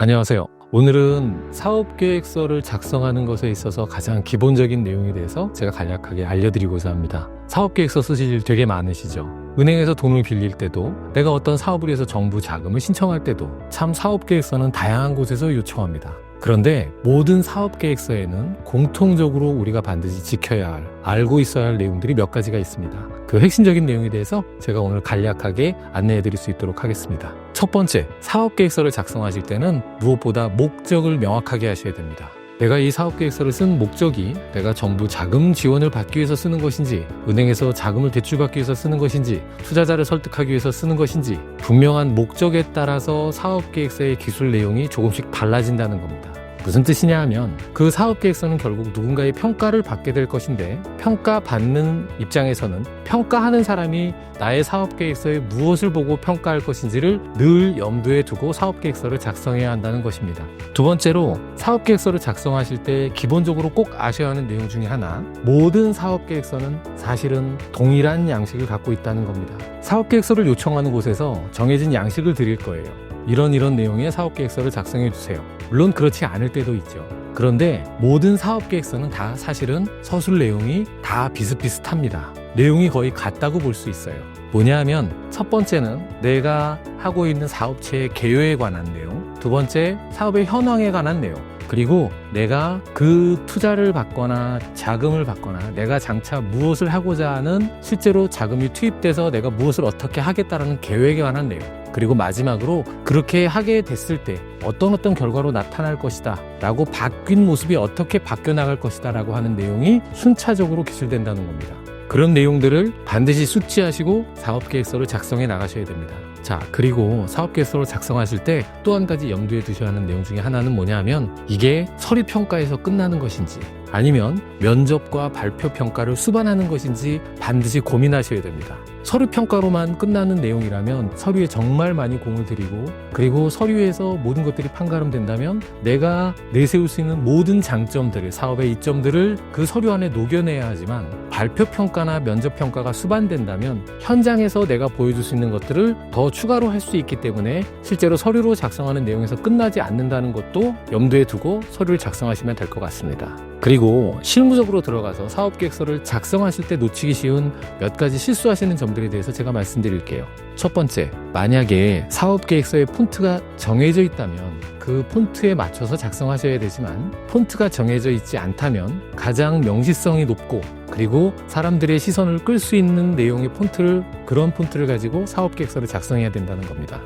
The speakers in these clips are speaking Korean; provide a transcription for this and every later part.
안녕하세요. 오늘은 사업계획서를 작성하는 것에 있어서 가장 기본적인 내용에 대해서 제가 간략하게 알려드리고자 합니다. 사업계획서 쓰실 일 되게 많으시죠? 은행에서 돈을 빌릴 때도, 내가 어떤 사업을 위해서 정부 자금을 신청할 때도 참 사업계획서는 다양한 곳에서 요청합니다. 그런데 모든 사업계획서에는 공통적으로 우리가 반드시 지켜야 할, 알고 있어야 할 내용들이 몇 가지가 있습니다. 그 핵심적인 내용에 대해서 제가 오늘 간략하게 안내해 드릴 수 있도록 하겠습니다. 첫 번째, 사업계획서를 작성하실 때는 무엇보다 목적을 명확하게 하셔야 됩니다. 내가 이 사업계획서를 쓴 목적이 내가 정부 자금 지원을 받기 위해서 쓰는 것인지, 은행에서 자금을 대출받기 위해서 쓰는 것인지, 투자자를 설득하기 위해서 쓰는 것인지, 분명한 목적에 따라서 사업계획서의 기술 내용이 조금씩 달라진다는 겁니다. 무슨 뜻이냐 하면, 그 사업계획서는 결국 누군가의 평가를 받게 될 것인데, 평가받는 입장에서는 평가하는 사람이 나의 사업계획서에 무엇을 보고 평가할 것인지를 늘 염두에 두고 사업계획서를 작성해야 한다는 것입니다. 두 번째로, 사업계획서를 작성하실 때 기본적으로 꼭 아셔야 하는 내용 중에 하나, 모든 사업계획서는 사실은 동일한 양식을 갖고 있다는 겁니다. 사업계획서를 요청하는 곳에서 정해진 양식을 드릴 거예요. 이런 내용의 사업계획서를 작성해 주세요. 물론 그렇지 않을 때도 있죠. 그런데 모든 사업계획서는 다 사실은 서술 내용이 다 비슷비슷합니다. 내용이 거의 같다고 볼 수 있어요. 뭐냐 하면, 첫 번째는 내가 하고 있는 사업체의 개요에 관한 내용, 두 번째 사업의 현황에 관한 내용, 그리고 내가 그 투자를 받거나 자금을 받거나 내가 장차 무엇을 하고자 하는, 실제로 자금이 투입돼서 내가 무엇을 어떻게 하겠다라는 계획에 관한 내용, 그리고 마지막으로 그렇게 하게 됐을 때 어떤 결과로 나타날 것이다 라고, 바뀐 모습이 어떻게 바뀌어 나갈 것이다 라고 하는 내용이 순차적으로 기술된다는 겁니다. 그런 내용들을 반드시 숙지하시고 사업계획서를 작성해 나가셔야 됩니다. 자, 그리고 사업계획서를 작성하실 때 또 한 가지 염두에 두셔야 하는 내용 중에 하나는 뭐냐 하면, 이게 서류평가에서 끝나는 것인지 아니면 면접과 발표평가를 수반하는 것인지 반드시 고민하셔야 됩니다. 서류평가로만 끝나는 내용이라면 서류에 정말 많이 공을 들이고, 그리고 서류에서 모든 것들이 판가름된다면 내가 내세울 수 있는 모든 장점들을, 사업의 이점들을 그 서류 안에 녹여내야 하지만, 발표평가나 면접평가가 수반된다면 현장에서 내가 보여줄 수 있는 것들을 더 추가로 할 수 있기 때문에 실제로 서류로 작성하는 내용에서 끝나지 않는다는 것도 염두에 두고 서류를 작성하시면 될 것 같습니다. 그리고 실무적으로 들어가서 사업계획서를 작성하실 때 놓치기 쉬운 몇 가지 실수하시는 점들에 대해서 제가 말씀드릴게요. 첫 번째, 만약에 사업계획서의 폰트가 정해져 있다면 그 폰트에 맞춰서 작성하셔야 되지만, 폰트가 정해져 있지 않다면 가장 명시성이 높고 그리고 사람들의 시선을 끌 수 있는 내용의 폰트를, 그런 폰트를 가지고 사업계획서를 작성해야 된다는 겁니다.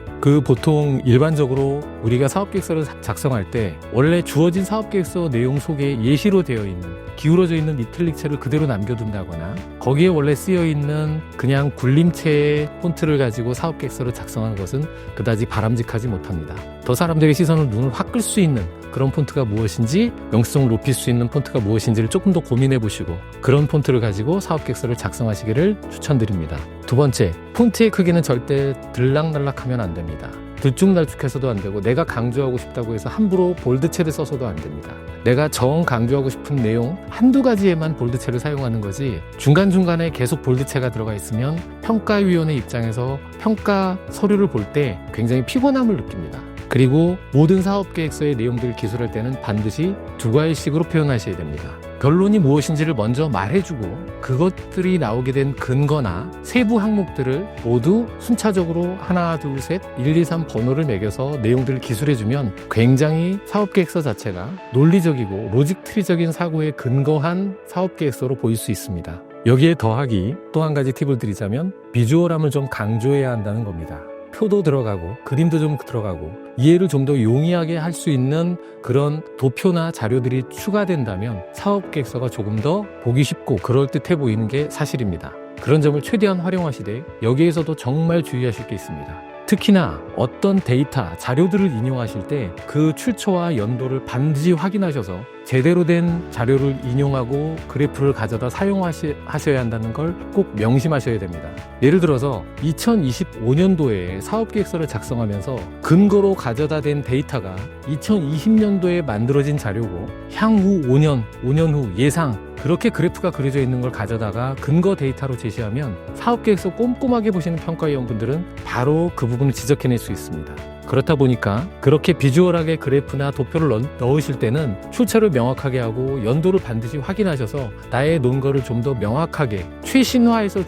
보통 일반적으로 우리가 사업계획서를 작성할 때 원래 주어진 사업계획서 내용 속에 예시로 되어 있는, 기울어져 있는 이탈릭체를 그대로 남겨둔다거나, 거기에 원래 쓰여 있는 그냥 굴림체의 폰트를 가지고 사업계획서를 작성한 것은 그다지 바람직하지 못합니다. 더 사람들의 시선을, 눈을 확 끌 수 있는 그런 폰트가 무엇인지, 명시성을 높일 수 있는 폰트가 무엇인지를 조금 더 고민해 보시고 그런 폰트를 가지고 사업계획서를 작성하시기를 추천드립니다. 두 번째, 폰트의 크기는 절대 들락날락하면 안 됩니다. 들쭉날쭉해서도 안 되고, 내가 강조하고 싶다고 해서 함부로 볼드체를 써서도 안 됩니다. 내가 정 강조하고 싶은 내용 한두 가지에만 볼드체를 사용하는 거지, 중간중간에 계속 볼드체가 들어가 있으면 평가위원회 입장에서 평가 서류를 볼 때 굉장히 피곤함을 느낍니다. 그리고 모든 사업계획서의 내용들을 기술할 때는 반드시 두 가지씩으로 표현하셔야 됩니다. 결론이 무엇인지를 먼저 말해주고, 그것들이 나오게 된 근거나 세부 항목들을 모두 순차적으로 하나, 둘, 셋, 1, 2, 3 번호를 매겨서 내용들을 기술해주면 굉장히 사업계획서 자체가 논리적이고 로직트리적인 사고에 근거한 사업계획서로 보일 수 있습니다. 여기에 더하기 또 한 가지 팁을 드리자면, 비주얼함을 좀 강조해야 한다는 겁니다. 표도 들어가고 그림도 좀 들어가고 이해를 좀 더 용이하게 할 수 있는 그런 도표나 자료들이 추가된다면 사업계획서가 조금 더 보기 쉽고 그럴듯해 보이는 게 사실입니다. 그런 점을 최대한 활용하시되, 여기에서도 정말 주의하실 게 있습니다. 특히나 어떤 데이터, 자료들을 인용하실 때 그 출처와 연도를 반드시 확인하셔서 제대로 된 자료를 인용하고 그래프를 가져다 사용하셔야 한다는 걸 꼭 명심하셔야 됩니다. 예를 들어서 2025년도에 사업계획서를 작성하면서 근거로 가져다 댄 데이터가 2020년도에 만들어진 자료고, 향후 5년 후 예상, 그렇게 그래프가 그려져 있는 걸 가져다가 근거 데이터로 제시하면 사업계획서 꼼꼼하게 보시는 평가위원분들은 바로 그 부분을 지적해낼 수 있습니다. 그렇다 보니까 그렇게 비주얼하게 그래프나 도표를 넣으실 때는 출처를 명확하게 하고 연도를 반드시 확인하셔서 나의 논거를 좀 더 명확하게 최신화해서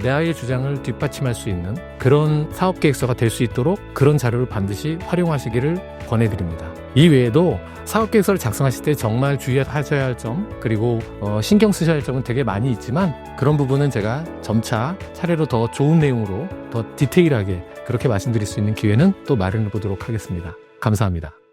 나의 주장을 뒷받침할 수 있는 그런 사업계획서가 될 수 있도록 그런 자료를 반드시 활용하시기를 권해드립니다. 이 외에도 사업계획서를 작성하실 때 정말 주의하셔야 할 점, 그리고 신경 쓰셔야 할 점은 되게 많이 있지만 그런 부분은 제가 점차 차례로 더 좋은 내용으로 더 디테일하게 그렇게 말씀드릴 수 있는 기회는 또 마련해 보도록 하겠습니다. 감사합니다.